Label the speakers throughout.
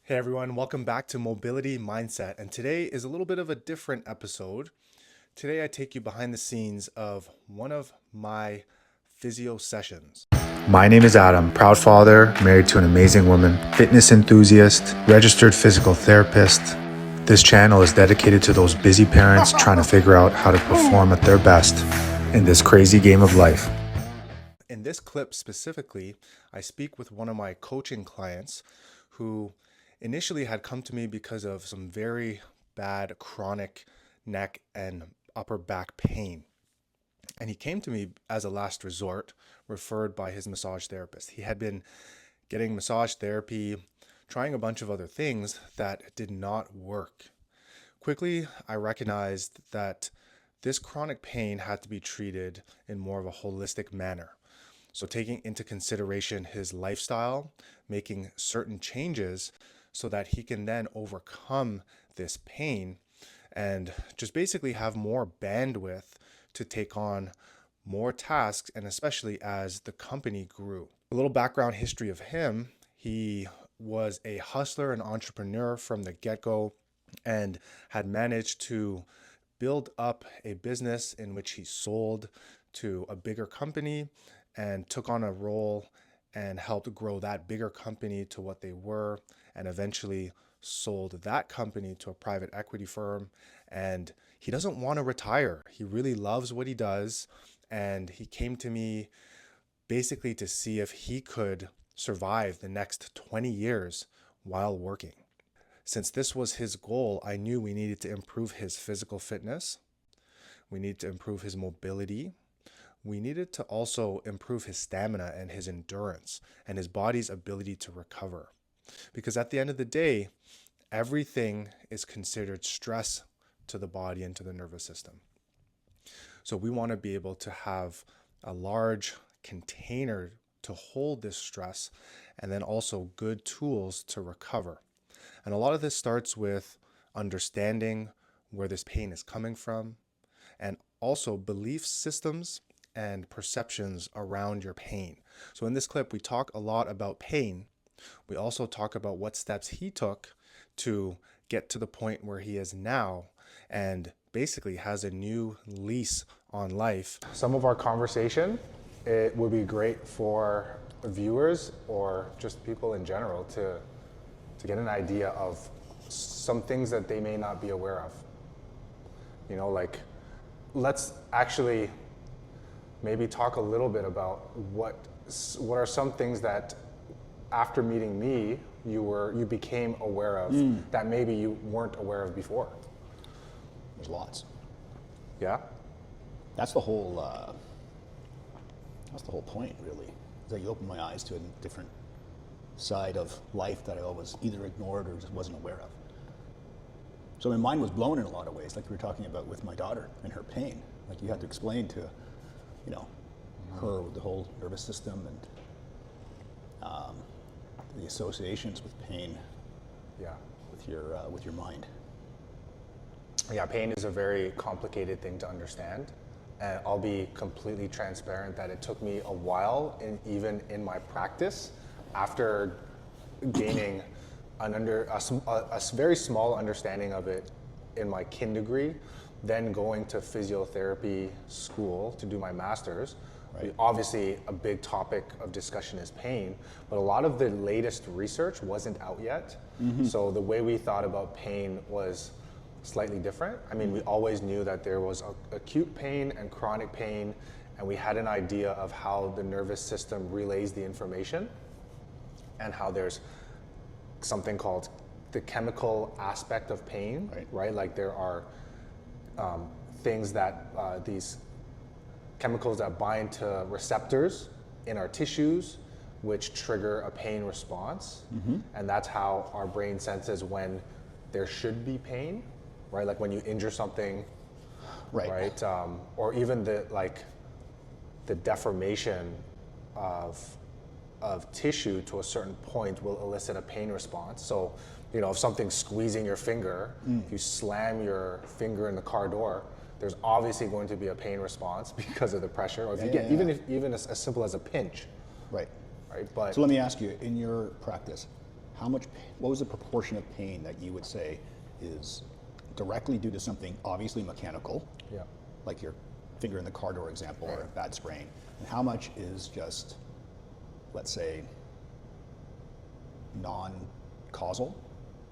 Speaker 1: Hey everyone, welcome back to Mobility Mindset. And today is a little bit of a different episode. Today I take you behind the scenes of one of my physio sessions. My name is Adam, proud father, married to an amazing woman, fitness enthusiast, registered physical therapist. This channel is dedicated to those busy parents trying to figure out how to perform at their best in this crazy game of life. In this clip specifically, I speak with one of my coaching clients who initially had come to me because of some very bad chronic neck and upper back pain. And he came to me as a last resort, referred by his massage therapist. He had been getting massage therapy, trying a bunch of other things that did not work. Quickly, I recognized that this chronic pain had to be treated in more of a holistic manner. So, taking into consideration his lifestyle, making certain changes so that he can then overcome this pain and just basically have more bandwidth to take on more tasks, and especially as the company grew. A little background history of him: he was a hustler and entrepreneur from the get go and had managed to build up a business in which he sold to a bigger company and took on a role and helped grow that bigger company to what they were, and eventually sold that company to a private equity firm. And he doesn't want to retire. He really loves what he does. And he came to me basically to see if he could survive the next 20 years while working. Since this was his goal, I knew we needed to improve his physical fitness. We needed to improve his mobility. We needed to also improve his stamina and his endurance and his body's ability to recover. Because at the end of the day, everything is considered stress to the body and to the nervous system. So we want to be able to have a large container to hold this stress, and then also good tools to recover. And a lot of this starts with understanding where this pain is coming from, and also belief systems and perceptions around your pain. So in this clip, we talk a lot about pain. We also talk about what steps he took to get to the point where he is now and basically has a new lease on life. Some of our conversation, it would be great for viewers or just people in general to get an idea of some things that they may not be aware of. Like, let's actually maybe talk a little bit about what are some things that after meeting me you became aware of that maybe you weren't aware of before.
Speaker 2: There's lots.
Speaker 1: Yeah.
Speaker 2: That's the whole. That's the whole point, really. Is that you open my eyes to a different side of life that I always either ignored or just wasn't aware of. So my mind was blown in a lot of ways, like we were talking about with my daughter and her pain. Like you had to explain to, her the whole nervous system and the associations with pain.
Speaker 1: Yeah.
Speaker 2: With your mind.
Speaker 1: Yeah, pain is a very complicated thing to understand. And I'll be completely transparent that it took me a while, even in my practice, after gaining a very small understanding of it in my kin degree, then going to physiotherapy school to do my master's.
Speaker 2: Right.
Speaker 1: Obviously, a big topic of discussion is pain, but a lot of the latest research wasn't out yet. So the way we thought about pain was slightly different. I mean, we always knew that there was acute pain and chronic pain, and we had an idea of how the nervous system relays the information and how there's something called the chemical aspect of pain, right? Like there are things that these chemicals that bind to receptors in our tissues, which trigger a pain response. And that's how our brain senses when there should be pain, right? Like when you injure something, right? Or even the deformation of tissue to a certain point will elicit a pain response. So, if something's squeezing your finger, if you slam your finger in the car door, there's obviously going to be a pain response because of the pressure. Or if you get even as simple as a pinch.
Speaker 2: Right.
Speaker 1: Right. But
Speaker 2: So let me ask you, in your practice, what was the proportion of pain that you would say is directly due to something obviously mechanical,
Speaker 1: Yeah.
Speaker 2: like your finger in the car door example or a bad sprain, and how much is just, let's say, non-causal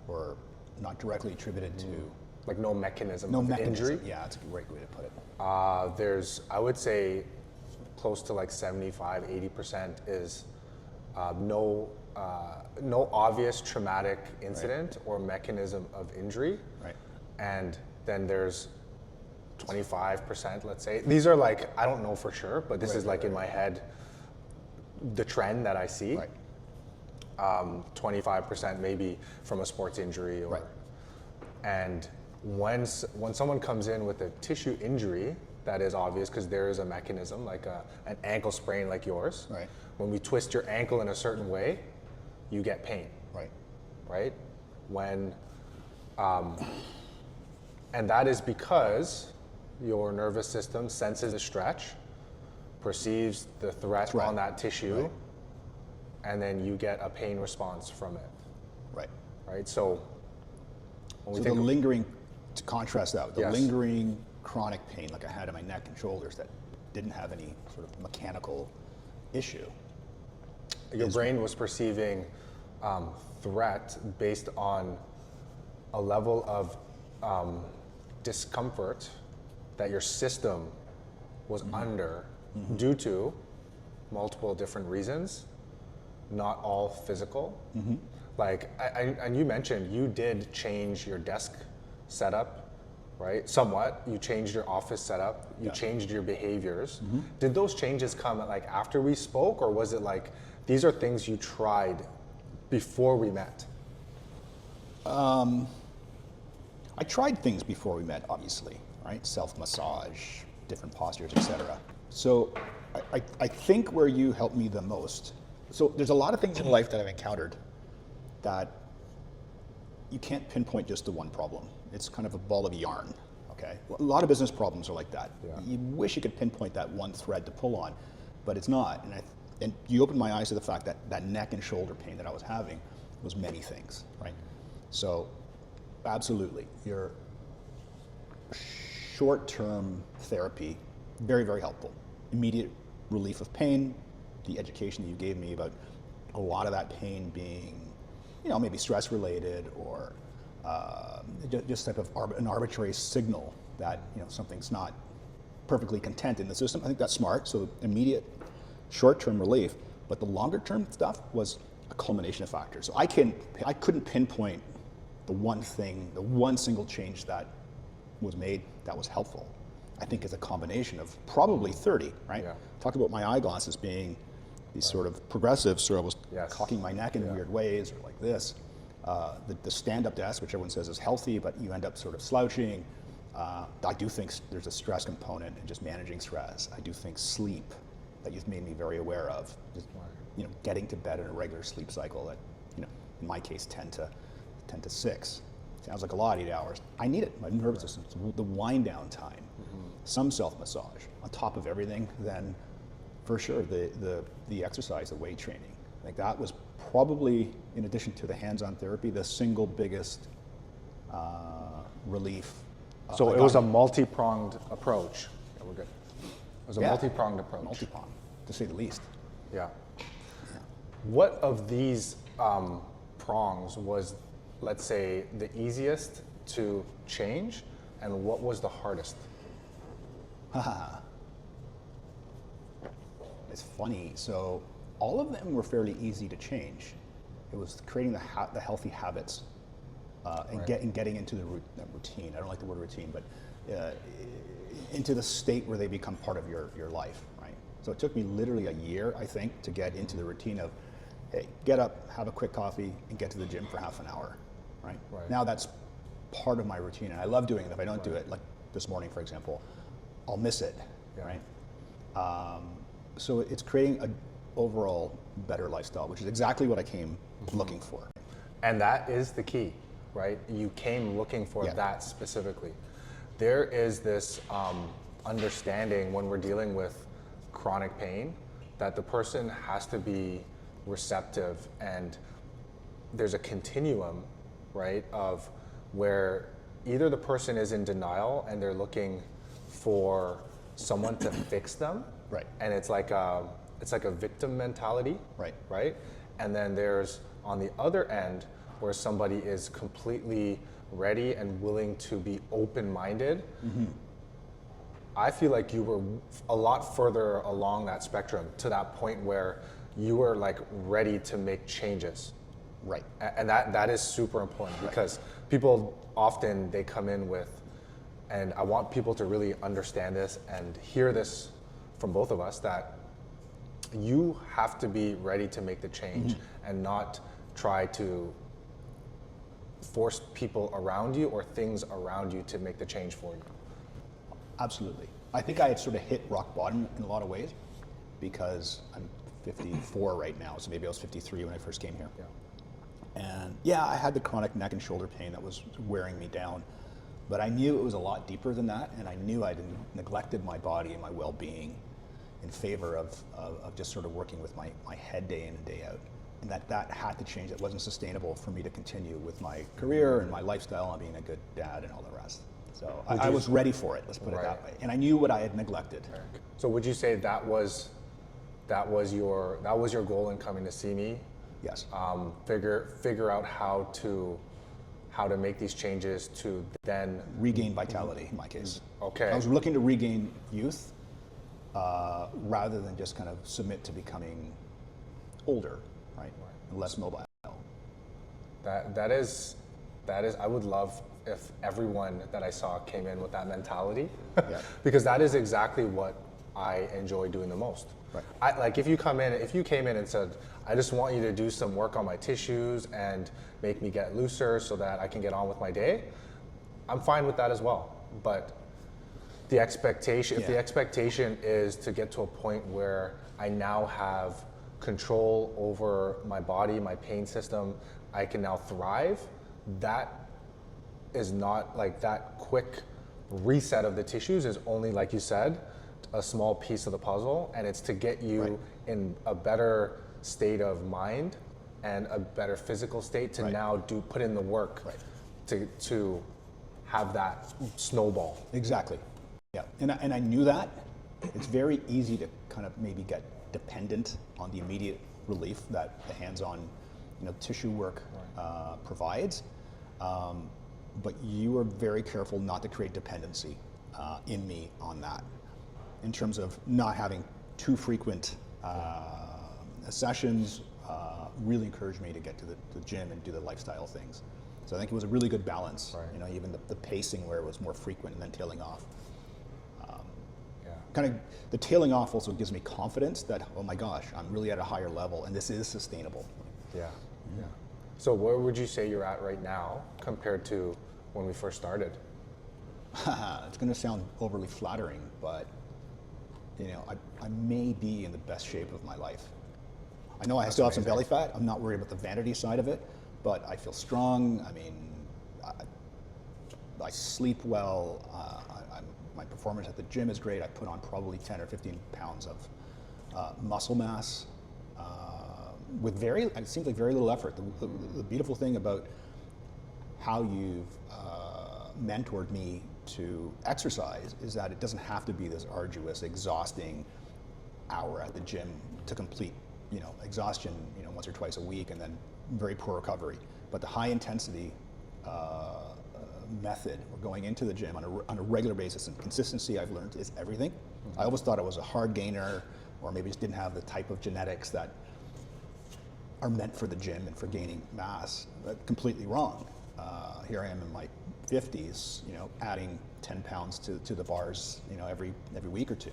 Speaker 2: or not directly attributed to
Speaker 1: Like no mechanism
Speaker 2: no
Speaker 1: of
Speaker 2: mechanism?
Speaker 1: injury.
Speaker 2: Yeah, that's a great way to put it.
Speaker 1: There's, I would say, close to like 75, 80% is no obvious traumatic incident or mechanism of injury.
Speaker 2: Right.
Speaker 1: And then there's 25%, let's say. These are like, I don't know for sure, but this is like in my head, the trend that I see.
Speaker 2: Right.
Speaker 1: 25% maybe from a sports injury or,
Speaker 2: Right.
Speaker 1: and when someone comes in with a tissue injury, that is obvious because there is a mechanism like an ankle sprain like yours.
Speaker 2: Right.
Speaker 1: When we twist your ankle in a certain way, you get pain,
Speaker 2: Right.
Speaker 1: right? When, and that is because your nervous system senses a stretch, perceives the threat on that tissue,
Speaker 2: Right.
Speaker 1: and then you get a pain response from it,
Speaker 2: Right.
Speaker 1: right? So when
Speaker 2: So
Speaker 1: we
Speaker 2: the
Speaker 1: think
Speaker 2: lingering, to contrast that, the
Speaker 1: Yes.
Speaker 2: lingering chronic pain like I had in my neck and shoulders that didn't have any sort of mechanical issue.
Speaker 1: your brain was perceiving threat based on a level of discomfort that your system was under due to multiple different reasons, not all physical. Like, and you mentioned you did change your desk setup, right? Somewhat. You changed your office setup. You changed your behaviors. Did those changes come like after we spoke, or was it like these are things you tried before we met?
Speaker 2: I tried things before we met, obviously, right? Self-massage, different postures, etc. So I think where you helped me the most, so there's a lot of things in life that I've encountered that you can't pinpoint just the one problem. It's kind of a ball of yarn, okay? A lot of business problems are like that.
Speaker 1: Yeah.
Speaker 2: You wish you could pinpoint that one thread to pull on, but it's not. And you opened my eyes to the fact that that neck and shoulder pain that I was having was many things, right? So absolutely, your short-term therapy, very, very helpful. Immediate relief of pain, the education that you gave me about a lot of that pain being, maybe stress-related or just type of an arbitrary signal that, something's not perfectly content in the system. I think that's smart. So immediate short-term relief, but the longer-term stuff was a culmination of factors. So I couldn't pinpoint the one thing, the one single change that was made that was helpful. I think it's a combination of probably 30, right?
Speaker 1: Yeah.
Speaker 2: Talked about my eyeglasses being these sort of progressive, so I was
Speaker 1: Yes.
Speaker 2: cocking my neck in weird ways, or like this. The stand-up desk, which everyone says is healthy, but you end up sort of slouching. I do think there's a stress component in just managing stress. I do think sleep, that you've made me very aware of, just getting to bed in a regular sleep cycle that, in my case, 10 to 6. Sounds like a lot, 8 hours. I need it. My nervous system, the wind down time, some self-massage on top of everything, then for sure the exercise, the weight training. Like that was probably, in addition to the hands-on therapy, the single biggest relief.
Speaker 1: So
Speaker 2: I
Speaker 1: it
Speaker 2: got.
Speaker 1: was a multi-pronged approach. Yeah, we're good. It was a
Speaker 2: Yeah.
Speaker 1: multi-pronged approach.
Speaker 2: Multi-pronged, to say the least.
Speaker 1: Yeah. What of these prongs was, let's say, the easiest to change, and what was the hardest?
Speaker 2: It's funny. So all of them were fairly easy to change. It was creating the healthy habits and getting into the routine. I don't like the word routine, but into the state where they become part of your life, right? So it took me literally a year, I think, to get into the routine of, hey, get up, have a quick coffee, and get to the gym for half an hour, right? Now that's part of my routine, and I love doing it. If I don't do it, like this morning, for example, I'll miss it, right? So it's creating an overall better lifestyle, which is exactly what I came looking for.
Speaker 1: And that is the key, right? You came looking for that specifically. There is this understanding when we're dealing with chronic pain that the person has to be receptive and there's a continuum, right, of where either the person is in denial and they're looking for someone to fix them,
Speaker 2: Right.
Speaker 1: and it's like a victim mentality,
Speaker 2: Right.
Speaker 1: right, and then there's on the other end where somebody is completely ready and willing to be open-minded. I feel like you were a lot further along that spectrum to that point where you were like ready to make changes.
Speaker 2: Right.
Speaker 1: And that is super important because people often they come in with, and I want people to really understand this and hear this from both of us, that you have to be ready to make the change and not try to force people around you or things around you to make the change for you.
Speaker 2: Absolutely. I think I had sort of hit rock bottom in a lot of ways because I'm 54 right now, so maybe I was 53 when I first came here.
Speaker 1: Yeah.
Speaker 2: And yeah, I had the chronic neck and shoulder pain that was wearing me down, but I knew it was a lot deeper than that, and I knew I'd neglected my body and my well-being in favor of just sort of working with my head day in and day out. And that had to change. It wasn't sustainable for me to continue with my career and my lifestyle and being a good dad and all the rest. So I was ready for it, let's put it that way. And I knew what I had neglected.
Speaker 1: So would you say that was your goal in coming to see me?
Speaker 2: Yes.
Speaker 1: Figure out how to make these changes to then
Speaker 2: Regain vitality in my case.
Speaker 1: Okay.
Speaker 2: I was looking to regain youth rather than just kind of submit to becoming older, right? And less mobile.
Speaker 1: That is I would love if everyone that I saw came in with that mentality.
Speaker 2: Yeah.
Speaker 1: Because that is exactly what I enjoy doing the most.
Speaker 2: Right.
Speaker 1: If you came in and said, I just want you to do some work on my tissues and make me get looser so that I can get on with my day, I'm fine with that as well. But the expectation, if the expectation is to get to a point where I now have control over my body, my pain system, I can now thrive, that is not like that quick reset of the tissues is only, like you said, a small piece of the puzzle, and it's to get you in a better state of mind and a better physical state to now put in the work to have that snowball.
Speaker 2: Exactly. Yeah. And I knew that. It's very easy to kind of maybe get dependent on the immediate relief that the hands-on, tissue work provides. But you were very careful not to create dependency in me on that, in terms of not having too frequent sessions. Really encouraged me to get to the gym and do the lifestyle things. So I think it was a really good balance.
Speaker 1: Right.
Speaker 2: Even the pacing where it was more frequent and then tailing off. Kind of the tailing off also gives me confidence that, oh my gosh, I'm really at a higher level and this is sustainable.
Speaker 1: Yeah. Yeah. So where would you say you're at right now compared to when we first started?
Speaker 2: It's going to sound overly flattering, but I may be in the best shape of my life. I know I still have some belly fat. I'm not worried about the vanity side of it, but I feel strong. I mean, I sleep well. My performance at the gym is great. I put on probably 10 or 15 pounds of muscle mass with it seems like very little effort. The beautiful thing about how you've mentored me to exercise is that it doesn't have to be this arduous, exhausting hour at the gym to complete, exhaustion, once or twice a week and then very poor recovery. But the high intensity method, we're going into the gym on a regular basis, and consistency, I've learned, is everything. I always thought I was a hard gainer, or maybe just didn't have the type of genetics that are meant for the gym and for gaining mass. But completely wrong. Here I am in my 50s, adding 10 pounds to the bars, every week or two.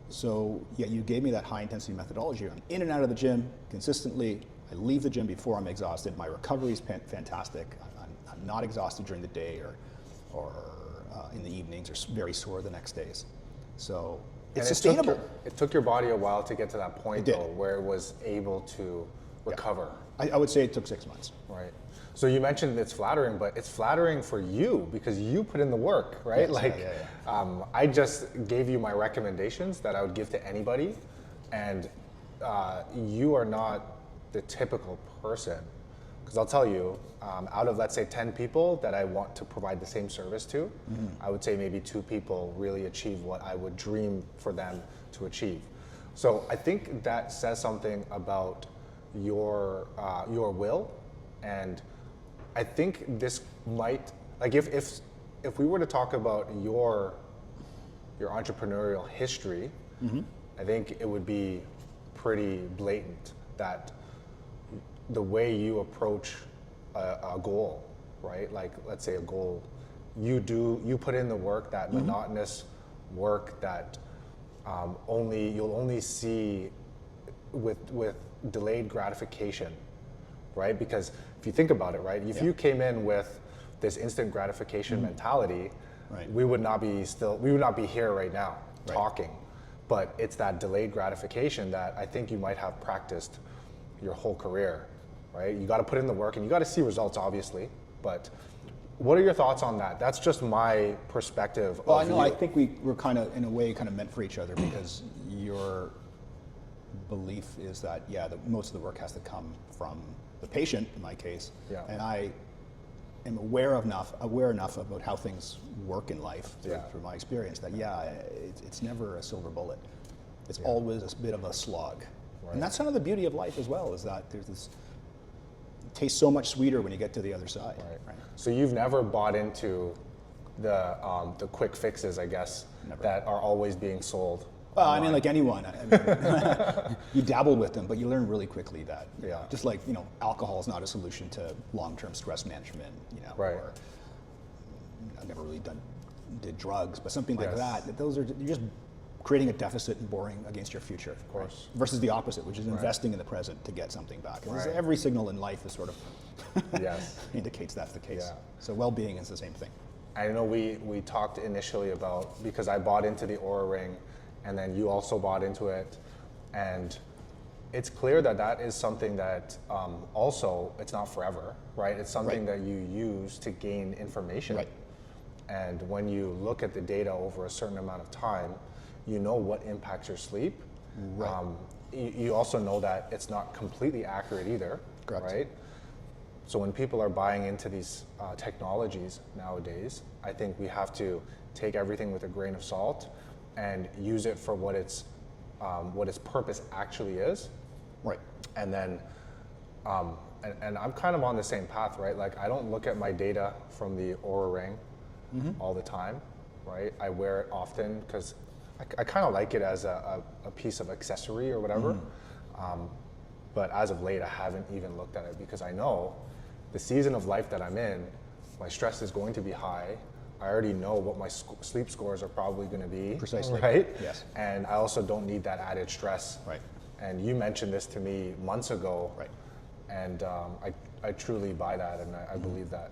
Speaker 2: So yeah, you gave me that high intensity methodology. I'm in and out of the gym consistently. I leave the gym before I'm exhausted. My recovery is fantastic. I'm not exhausted during the day or in the evenings, or very sore the next days. So it's sustainable.
Speaker 1: It took your body a while to get to that point, though, where it was able to recover.
Speaker 2: Yeah. I would say it took 6 months.
Speaker 1: Right. So you mentioned it's flattering, but it's flattering for you because you put in the work, right?
Speaker 2: Yes,
Speaker 1: I just gave you my recommendations that I would give to anybody, and you are not the typical person. Because I'll tell you, out of let's say 10 people that I want to provide the same service to, I would say maybe 2 people really achieve what I would dream for them to achieve. So I think that says something about your will, and I think this might, like if we were to talk about your entrepreneurial history, I think it would be pretty blatant that the way you approach a goal, right? Like let's say a goal, you put in the work, that monotonous work that you'll only see with delayed gratification, right? Because if you think about it, right, if you came in with this instant gratification mentality,
Speaker 2: Right.
Speaker 1: we would not be here right now talking. But it's that delayed gratification that I think you might have practiced your whole career, right? You got to put in the work and you got to see results, obviously. But what are your thoughts on that? That's just my perspective.
Speaker 2: Well, I know. I think we're kind of, in a way, kind of meant for each other, because your belief is that, most of the work has to come from the patient, in my case.
Speaker 1: Yeah.
Speaker 2: And I am aware enough about how things work in life through my experience that, it's never a silver bullet. It's always a bit of a slog.
Speaker 1: Right.
Speaker 2: And that's kind of the beauty of life as well, is that there's this, it tastes so much sweeter when you get to the other side.
Speaker 1: Right. So you've never bought into the quick fixes, I guess, that are always being sold.
Speaker 2: Well, I mean, like anyone, you dabble with them, but you learn really quickly that, just like, alcohol is not a solution to long-term stress management,
Speaker 1: Right.
Speaker 2: or I've never really did drugs, but something like that. You're just creating a deficit and boring against your future. Of
Speaker 1: course.
Speaker 2: Right? Versus the opposite, which is investing in the present to get something back. And
Speaker 1: Right.
Speaker 2: every signal in life is sort of indicates that's the case.
Speaker 1: Yeah.
Speaker 2: So well-being is the same thing.
Speaker 1: I know we talked initially about, because I bought into the Oura Ring, and then you also bought into it, and it's clear that is something that also, it's not forever, right? It's something that you use to gain information.
Speaker 2: Right.
Speaker 1: And when you look at the data over a certain amount of time, you know what impacts your sleep.
Speaker 2: Right.
Speaker 1: You also know that it's not completely accurate either,
Speaker 2: Correct.
Speaker 1: right? So when people are buying into these technologies nowadays, I think we have to take everything with a grain of salt and use it for what its purpose actually is.
Speaker 2: Right.
Speaker 1: And then, and I'm kind of on the same path, right? Like, I don't look at my data from the Oura Ring all the time, right? I wear it often because I kind of like it as a piece of accessory or whatever. But as of late, I haven't even looked at it, because I know the season of life that I'm in, my stress is going to be high. I already know what my sleep scores are probably going to be.
Speaker 2: Precisely.
Speaker 1: Right?
Speaker 2: Yes.
Speaker 1: And I also don't need that added stress.
Speaker 2: Right.
Speaker 1: And you mentioned this to me months ago.
Speaker 2: Right.
Speaker 1: And I truly buy that, and I believe that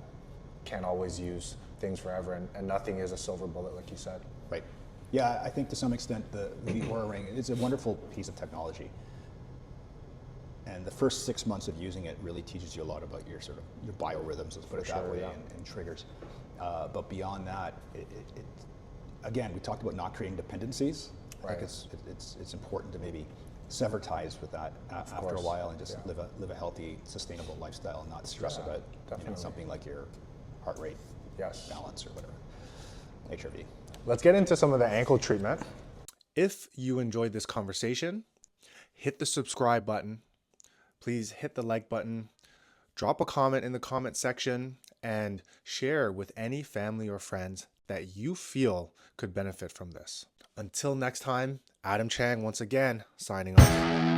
Speaker 1: can't always use things forever, and nothing is a silver bullet, like you said.
Speaker 2: Right. Yeah, I think to some extent the Oura Ring is a wonderful piece of technology. And the first 6 months of using it really teaches you a lot about your biorhythms, let's put it that way, and triggers. But beyond that, again, we talked about not creating dependencies. I think it's important to maybe sever ties with that after a while, and just live a healthy, sustainable lifestyle, and not stress about something like your heart rate balance or whatever, HRV.
Speaker 1: Let's get into some of the ankle treatment. If you enjoyed this conversation, hit the subscribe button. Please hit the like button, drop a comment in the comment section, and share with any family or friends that you feel could benefit from this. Until next time, Adam Chang once again signing off.